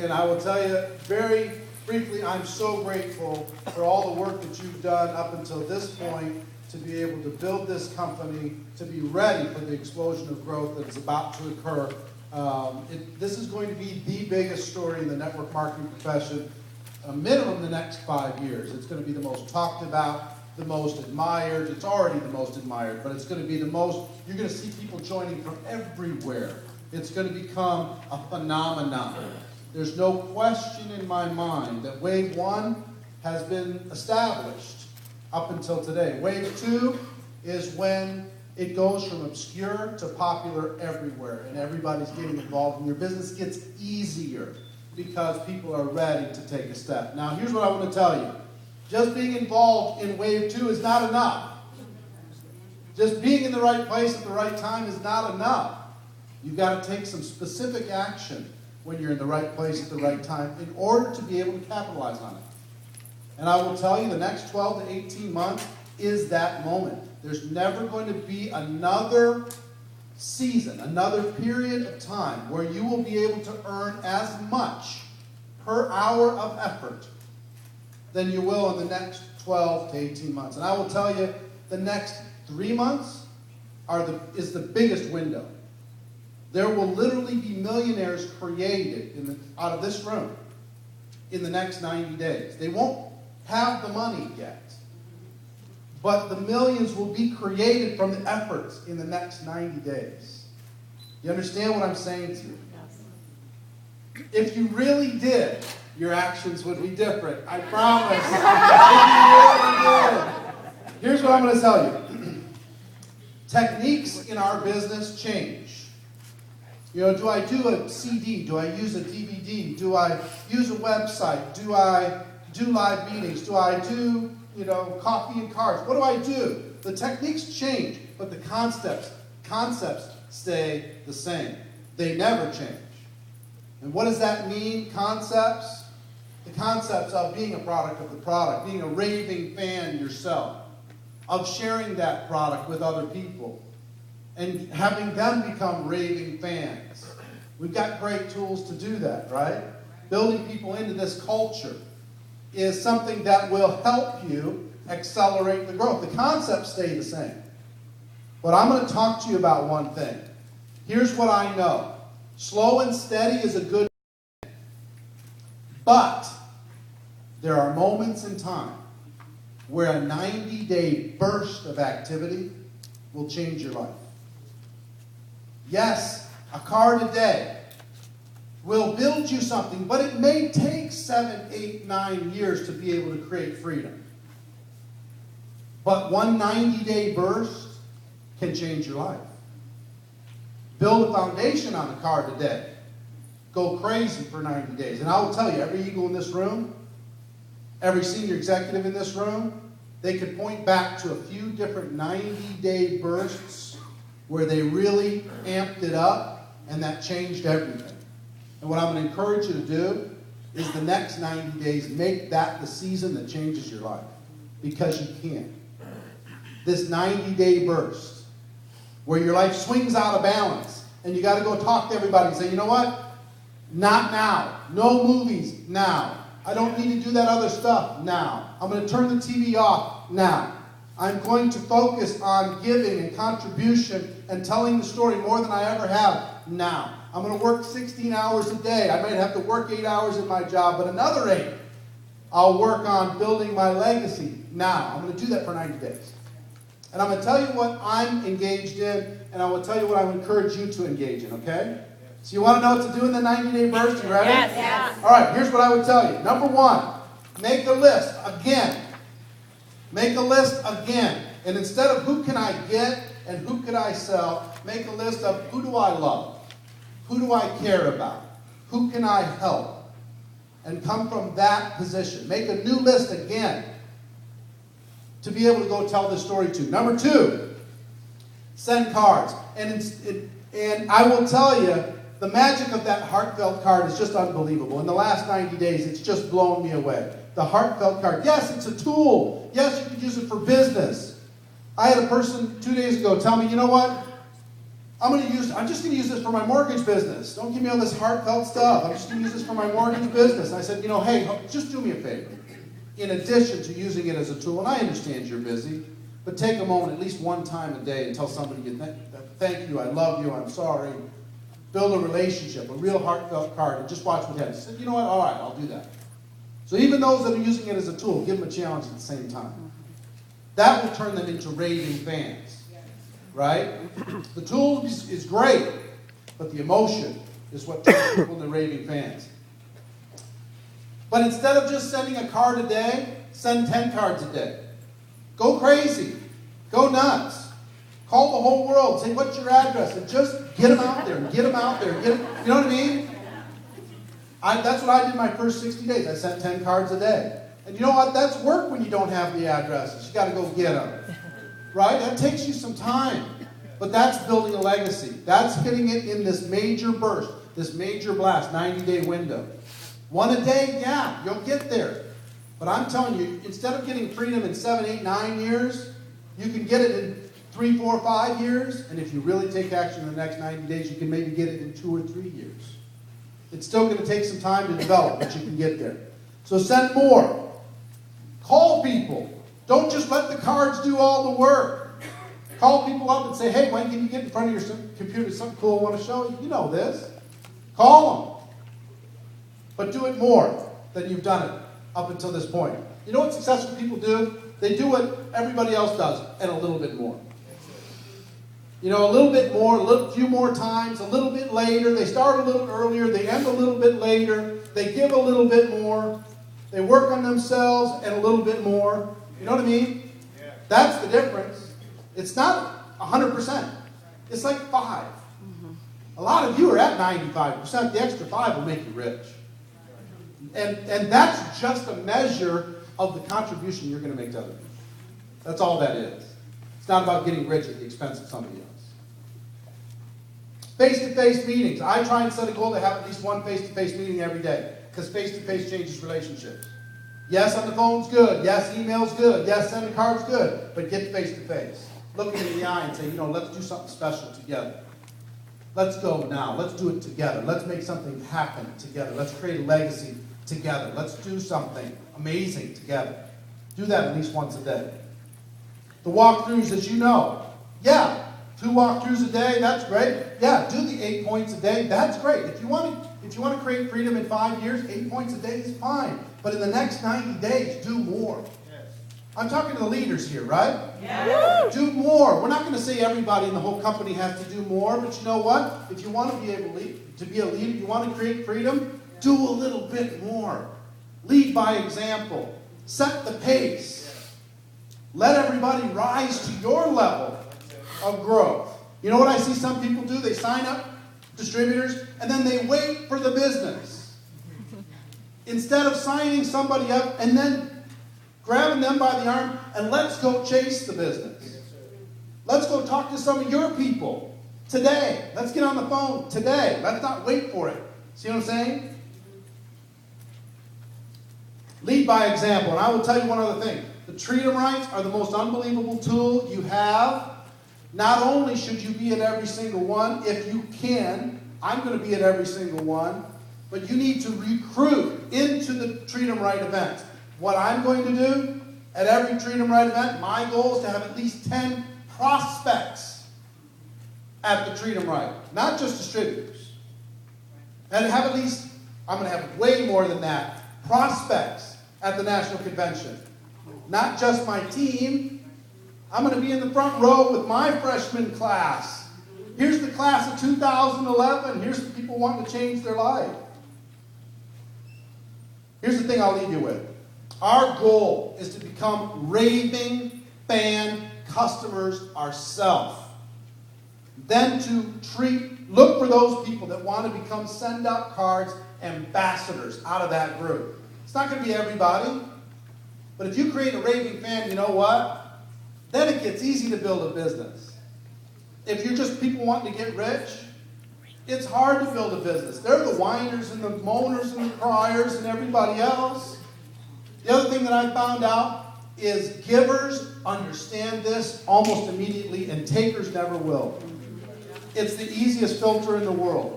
And I will tell you very briefly, I'm so grateful for all the work that you've done up until this point to be able to build this company, to be ready for the explosion of growth that is about to occur. This is going to be the biggest story in the network marketing profession, a minimum the next 5 years. It's going to be the most talked about, the most admired. It's already the most admired, but it's going to be the most, you're going to see people joining from everywhere. It's going to become a phenomenon. There's no question in my mind that Wave 1 has been established up until today. Wave 2 is when it goes from obscure to popular everywhere, and everybody's getting involved, and your business gets easier because people are ready to take a step. Now, here's what I want to tell you. Just being involved in Wave 2 is not enough. Just being in the right place at the right time is not enough. You've got to take some specific action when you're in the right place at the right time in order to be able to capitalize on it. And I will tell you, the next 12 to 18 months is that moment. There's never going to be another season, another period of time where you will be able to earn as much per hour of effort than you will in the next 12 to 18 months. And I will tell you, the next 3 months is the biggest window. There will literally be millionaires created out of this room in the next 90 days. They won't have the money yet, but the millions will be created from the efforts in the next 90 days. You understand what I'm saying to you? Yes. If you really did, your actions would be different. I promise. If you really did. Here's what I'm going to tell you. Techniques in our business change. You know, do I do a CD? Do I use a DVD? Do I use a website? Do I do live meetings? Do I do, coffee and cards? What do I do? The techniques change, but the concepts stay the same. They never change. And what does that mean, concepts? The concepts of being a product of the product, being a raving fan yourself, of sharing that product with other people, and having them become raving fans. We've got great tools to do that, right? Building people into this culture is something that will help you accelerate the growth. The concepts stay the same. But I'm going to talk to you about one thing. Here's what I know. Slow and steady is a good thing. But there are moments in time where a 90-day burst of activity will change your life. Yes, a car today will build you something, but it may take 7, 8, 9 years to be able to create freedom. But one 90-day burst can change your life. Build a foundation on a car today. Go crazy for 90 days. And I will tell you, every eagle in this room, every senior executive in this room, they could point back to a few different 90-day bursts where they really amped it up, and that changed everything. And what I'm going to encourage you to do is the next 90 days, make that the season that changes your life. Because you can. This 90-day burst, where your life swings out of balance, and you got to go talk to everybody and say, you know what? Not now. No movies now. I don't need to do that other stuff now. I'm going to turn the TV off now. I'm going to focus on giving and contribution and telling the story more than I ever have now. I'm going to work 16 hours a day. I might have to work 8 hours in my job, but another 8 I'll work on building my legacy now. I'm going to do that for 90 days. And I'm going to tell you what I'm engaged in, and I will tell you what I would encourage you to engage in, okay? So you want to know what to do in the 90-day burst? You ready? Yes, yes. All right, here's what I would tell you. Number 1, make a list again. Make a list again. And instead of who can I get and who could I sell, make a list of who do I love? Who do I care about? Who can I help? And come from that position. Make a new list again to be able to go tell this story to. Number 2, send cards. And I will tell you, the magic of that heartfelt card is just unbelievable. In the last 90 days, it's just blown me away. The heartfelt card. Yes, it's a tool. Yes, you can use it for business. I had a person 2 days ago tell me, you know what? I'm just going to use this for my mortgage business. Don't give me all this heartfelt stuff. I'm just going to use this for my mortgage business. And I said, hey, just do me a favor. In addition to using it as a tool, and I understand you're busy, but take a moment at least one time a day and tell somebody, thank you, I love you, I'm sorry. Build a relationship, a real heartfelt card, and just watch what happens. He said, you know what, all right, I'll do that. So even those that are using it as a tool, give them a challenge at the same time. That will turn them into raving fans, right? The tool is great, but the emotion is what turns people into raving fans. But instead of just sending a card a day, send 10 cards a day. Go crazy. Go nuts. Call the whole world. Say, what's your address? And just get them out there. Get them out there. You know what I mean? That's what I did my first 60 days. I sent 10 cards a day. And you know what? That's work when you don't have the addresses. You got to go get them. Right? That takes you some time. But that's building a legacy. That's hitting it in this major burst, this major blast, 90-day window. One a day, yeah, you'll get there. But I'm telling you, instead of getting freedom in 7, 8, 9 years, you can get it in 3, 4, 5 years. And if you really take action in the next 90 days, you can maybe get it in 2 or 3 years. It's still going to take some time to develop, but you can get there. So send more. Call people. Don't just let the cards do all the work. Call people up and say, hey, when can you get in front of your computer? Something cool I want to show you. You know this. Call them. But do it more than you've done it up until this point. You know what successful people do? They do what everybody else does, and a little bit more. A little bit more, a few more times, a little bit later. They start a little earlier. They end a little bit later. They give a little bit more. They work on themselves and a little bit more. You know what I mean? Yeah. That's the difference. It's not 100%. It's like 5. Mm-hmm. A lot of you are at 95%. The extra 5 will make you rich. And that's just a measure of the contribution you're going to make to other people. That's all that is. It's not about getting rich at the expense of somebody else. Face-to-face meetings. I try and set a goal to have at least one face-to-face meeting every day, because face-to-face changes relationships. Yes, on the phone's good. Yes, email's good. Yes, sending cards good. But get face-to-face. Look them in the eye and say, let's do something special together. Let's go now. Let's do it together. Let's make something happen together. Let's create a legacy together. Let's do something amazing together. Do that at least once a day. The walkthroughs, as you know. Yeah, 2 walkthroughs a day, that's great. Yeah, do the 8 points a day, that's great. If you want to create freedom in 5 years, 8 points a day is fine. But in the next 90 days, do more. Yes. I'm talking to the leaders here, right? Yeah. Do more. We're not going to say everybody in the whole company has to do more, but you know what? If you want to be able to be a leader, you want to create freedom, do a little bit more. Lead by example. Set the pace. Let everybody rise to your level of growth. You know what I see some people do? They sign up distributors and then they wait for the business. Instead of signing somebody up and then grabbing them by the arm and let's go chase the business. Let's go talk to some of your people today. Let's get on the phone today. Let's not wait for it. See what I'm saying? Lead by example. And I will tell you one other thing. The Treat 'em Rights are the most unbelievable tool you have. Not only should you be at every single one, if you can, I'm going to be at every single one, but you need to recruit into the Treat 'em Right event. What I'm going to do at every Treat 'em Right event, my goal is to have at least 10 prospects at the Treat 'em Right, not just distributors. And have at least, I'm going to have way more than that, prospects at the national convention. Not just my team. I'm going to be in the front row with my freshman class. Here's the class of 2011. Here's the people wanting to change their life. Here's the thing I'll leave you with. Our goal is to become raving fan customers ourselves. Then to look for those people that want to become send-out cards ambassadors out of that group. It's not going to be everybody. But if you create a raving fan, you know what? Then it gets easy to build a business. If you're just people wanting to get rich, it's hard to build a business. They're the whiners and the moaners and the criers and everybody else. The other thing that I found out is givers understand this almost immediately and takers never will. It's the easiest filter in the world.